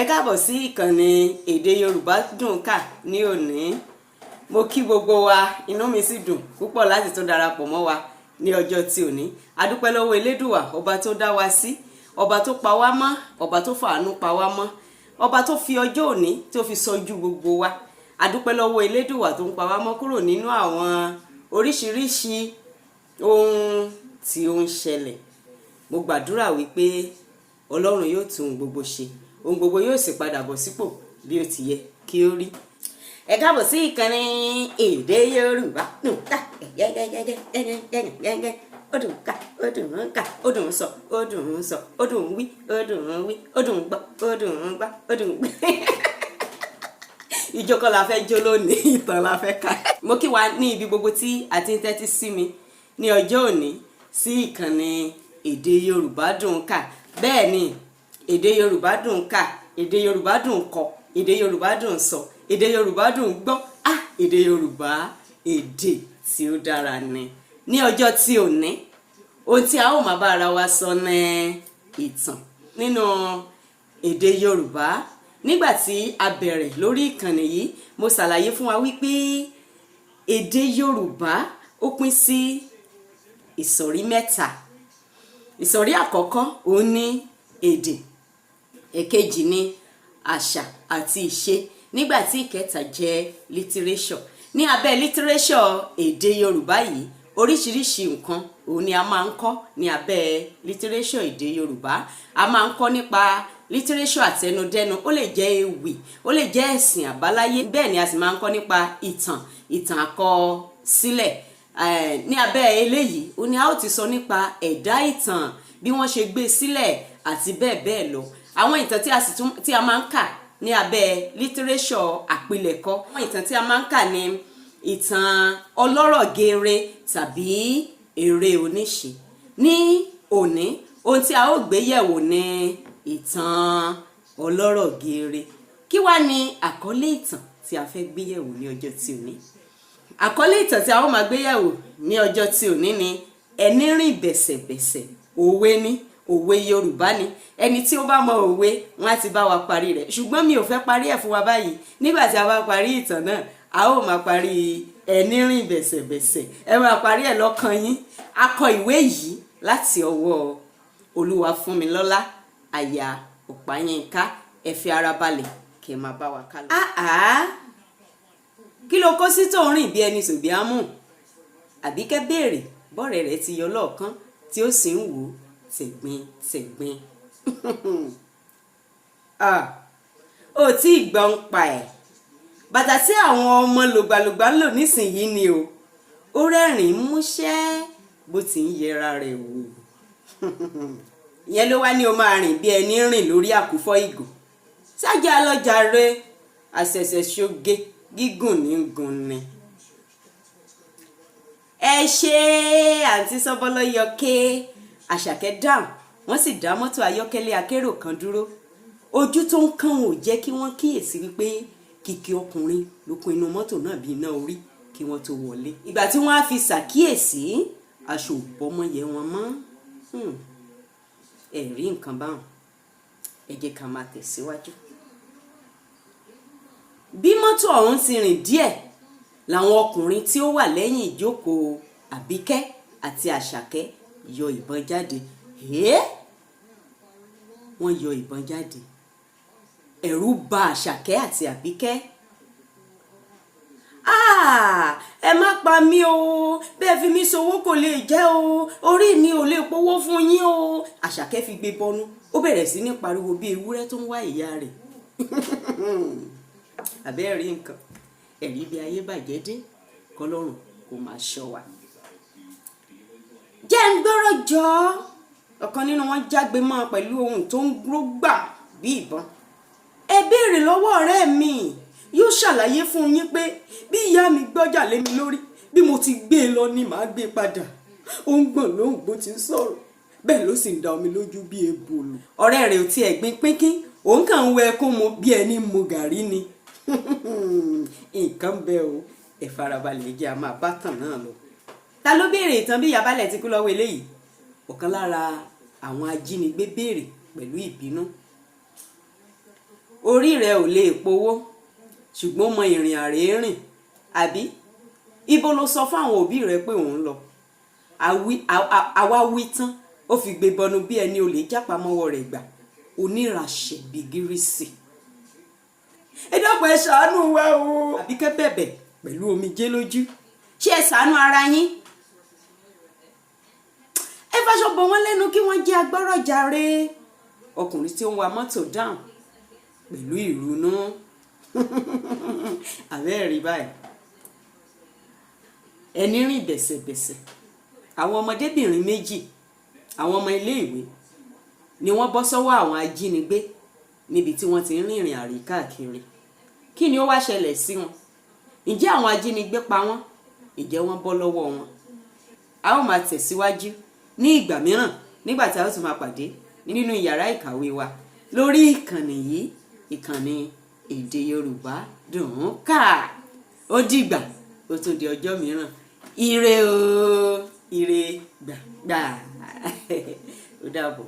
káàbọ̀ sí ìkànnì èdè Yorùbá dùn kà ní òní. Mo kí gbogbo wa, inú mi sì dùn púpọ̀ láti tún darapọ̀ mọ́ wa ní ọjọ́ tí òní. A dúpẹ́ lọ́wọ́ Elédùwà, ọba tó dá wa sí, ọba tó pa wá mọ́, ọba tó fàánú pa wá mọ́, ọba tó fi ọjọ́ òní tó fi sọjú gbogbo wa. A dúpẹ́ lọ́wọ́ Elédùwà tó ń pa wá mọ́ kúrò nínú àwọn oríṣiríṣi ohun tí ó ń ṣẹlẹ̀. Mo gbàdúrà wípé Ọlọ́run yóò tún gbogbo ṣe, ohun gbogbo yóò sì padà bọ̀ sípò bí ó ti yẹ kí ó rí. Ẹ káàbọ̀ sí ìkànnì èdè Yorùbá dùn ká ó dùn ká ó dùn ká ó dùn sọ ó dùn sọ ó dùn wí ó dùn wí ó dùn gbọ́ ó dùn gbọ́ ó dùn gbọ́. Ìjókòó la fẹ́ jó lónìí, ìtàn la fẹ́ ká. Mo kí wa ní ibi gbogbo tí a ti ń tẹ́tí sí mi ní ọjọ́ òní sí ìkànnì èdè Yorùbá dùn ká. Bẹ́ẹ̀ ni, èdè Yorùbá dùn ká, èdè Yorùbá dùn kọ, èdè Yorùbá dùn sọ, èdè Yorùbá dùn gbọ́. Èdè Yorùbá, èdè tí ó dára ni. Ní ọjọ́ tí òní, ohun tí a ó máa bá ara wa sọ ní ìtàn nínú èdè Yorùbá. Nígbà tí a bẹ̀rẹ̀ lórí ìkànnì yìí, mo ṣàlàyé fún wa wípé èdè Yorùbá ó pín sí ìsọ̀rí mẹ́ta. Ìsọ̀rí àkọ́kọ́ òun ní èdè, èkejì ní àṣà àti ìṣe, nígbà tí ìkẹta jẹ́ literature. Ní abẹ́ literature èdè Yorùbá yìí, oríṣiríṣi nǹkan òun ni a máa ń kọ́ ní abẹ́ literature èdè Yorùbá. A máa ń kọ́ nípa literature àtẹnudẹ́nu, ó lè jẹ́ ewì, ó lè jẹ́ ẹ̀sìn àbáláyé, bẹ́ẹ̀ ni a sì máa ń kọ́ nípa ìtàn àkọsílẹ̀. Ní abẹ́ eléyìí ó ní a ó ti sọ nípa ẹ̀dá ìtàn, bí wọ́n ṣe gbé sílẹ̀ àti bẹ́ẹ̀ bẹ́ẹ̀ lọ. Àwọn ìtàn tí a máa ń kà ní abẹ́ literature àpilẹ̀kọ, àwọn ìtàn tí a máa ń kà ní ìtàn ọlọ́rọ̀ geere tàbí ère oníṣe. Ní òní, ohun tí a ó gbé yẹ̀wò ní ìtàn ọlọ́rọ̀ geere. Kí wá ní àkọlé ìtàn tí a fẹ́ gbé yẹ̀wò ní ọjọ́ tí òní? Àkọlé ìtàn tí a ó máa gbé yẹ̀wò ní ọjọ́ tí òní ni ẹni rìn bẹ̀sẹ̀bẹ̀sẹ̀. Òwe ni, òwe Yorùbá ni. Ẹni tí ó bá mọ òwe, wọ́n á ti bá wa parí rẹ̀. Ṣùgbọ́n mi ò fẹ́ parí ẹ̀ fún wa báyìí. Nígbà tí a bá parí ìtàn náà, a ó máa parí ẹni rìn bẹ̀sẹ̀bẹ̀sẹ̀. Ẹ máa parí ẹ̀ lọ́kàn yín. A kọ ìwé yìí láti ọwọ́ Olúwafúnmilọ́lá aya Ọ̀páyínká. Ẹ fi ara balẹ̀ kí ẹ máa bá wa kálọ. Kí ló kó sí tó ń rìn bí ẹni sòbíámù? Àbíkẹ́ béèrè bọ́rẹ̀ rẹ̀ ti yọ lọ́ọ̀kan tí ó sì ń wò ó tẹ̀gbin. Ó tí ì gbọ́n pa ẹ̀. Bàtà tí àwọn ọmọ lògbàlògbà ń lò nísìnyí ni o. Ó rẹ́rìn-ín músẹ́ bó ti ń yẹra rẹ̀ wò. Ìyẹn ló wá ní o máa rìn bí ẹni rìn lórí àkúfọ́ ìgò. Sájà lọ́jà rẹ̀ àṣẹ̀ṣẹ̀ ṣoge gígùn ní gùn ni. Ẹ ṣe àǹtí Sọ́bọ́lọ́yọ̀ké. Àṣàkẹ́ dáhùn, wọ́n sì dá mọ́tò ayọ́kẹ́lẹ́ akérò kan dúró. Ojú tó ń kàn ò jẹ́ kí wọ́n kíyèsí wípé kìkì ọkùnrin ló kún inú mọ́tò náà bí iná orí kí wọ́n tó wọlé. Ìgbà tí wọ́n á fi ṣàkíyèsí, aṣọ òbọ́mọyẹ wọn mọ́. Ẹ̀rí nǹkan báwọn, ẹ jẹ́ ká máa tẹ̀síwájú. Bí mọ́tò ọ̀hún ti rìn díẹ̀, làwọn ọkùnrin tí ó wà lẹ́yìn ìjókòó Àbíkẹ́ àti Àṣàkẹ́ yọ ìbọn jáde. Wọ́n yọ ìbọn jáde. Ẹ̀rù bà Àṣàkẹ́ àti Àbíkẹ́. Ẹ má pa mí o, bẹ́ẹ̀ fi mí ṣòwò kò lè jẹ́ o, orí mi ò lè powó fún yín o. Àṣàkẹ́ fi gbé bọ́nú, ó bẹ̀rẹ̀ sí ní pariwo bí ewúrẹ́ tó ń wá ìyá rẹ̀. Àbẹ́ẹ̀rí nǹkan, ẹ̀rí bí ayé bàjẹ́ dé, kọ́lọ́run kó máa ṣọ́ wa. Jẹ́ ń gbọ́rọ̀ jọ. Ọ̀kan nínú wọn jágbe mọ́ pẹ̀lú ohùn tó ń gbó gbà bí ìbọn. Ẹ béèrè lọ́wọ́ ọ̀rẹ́ mi, yóò ṣàlàyé fún yín pé bí ìyá mi gbọ́jà lé mi lórí, bí mo ti gbé e lọ ni màá gbé padà. Ó ń gbọ̀n lóhùn bó ti ń sọ̀rọ̀, bẹ́ẹ̀ ló sì ń da omi lójú bí ebòlù. Ọ̀rẹ́ rẹ̀ ò tiẹ̀ gbin pínkín, òun kàn ń wẹ ẹkún mu bí ẹni mu gàrí ni. Nǹkan bẹ́ẹ̀ o, ẹ farabalẹ̀ jẹ́ a máa bá tàn náà lọ. Ta ló béèrè ìtàn bí ìyá Baálẹ̀ ti kú lọ́wọ́ eléyìí? Ọ̀kan lára àwọn ajínigbé béèrè pẹ̀lú ìbínú. orí rẹ ò lè powó ṣùgbọ́n mọ ìrìn àrèérìn àbí ibo ló sọ fún àwọn òbí rẹ pé òun lọ àwa wí tán ó fi gbé bọnu bí ẹni olè jápamọ́wọ́ rẹ̀ gbà oníràṣẹ̀ bí gírísì. ẹ dákun ẹ ṣàánú wa o. Àbíkẹ́ bẹ̀bẹ̀ pẹ̀lú omijé lójú. ṣé ẹ ṣàánú ara yín? ẹ fàṣọ bò wọ́n lẹ́nu kí wọ́n jẹ́ agbọ́rọ̀ jàre. ọkùnrin tí ó ń wa mọ́tò dáhùn pẹ̀lú ìrunú. àbẹ́ẹ̀rí báyìí ẹni rìn bẹ̀sẹ̀bẹ̀sẹ̀ àwọn ọmọdébìnrin méjì àwọn ọmọ iléèwé ni wọ́n bọ́ sọ́wọ́ àwọn ajínigbé níbi tí wọ́n ti ń rìnrìn àrè káàkiri. kí ni ó wá ṣẹlẹ̀ sí wọn? ǹjẹ́ àwọn ajínigbé pa wọ́n? ǹjẹ́ wọ́n bọ́ lọ́wọ́ wọn? a ó máa tẹ̀síwájú ní ìgbà mìíràn nígbà tí a ó tún máa pàdé nínú yàrá ìkàwé wa lórí ìkànnì yìí, ìkànnì Èdè Yorùbá Dùn Ún Kà. ó dìgbà ó tún di ọjọ́ mìíràn. Ire o, ire gbàgbà. Ó dàbọ̀.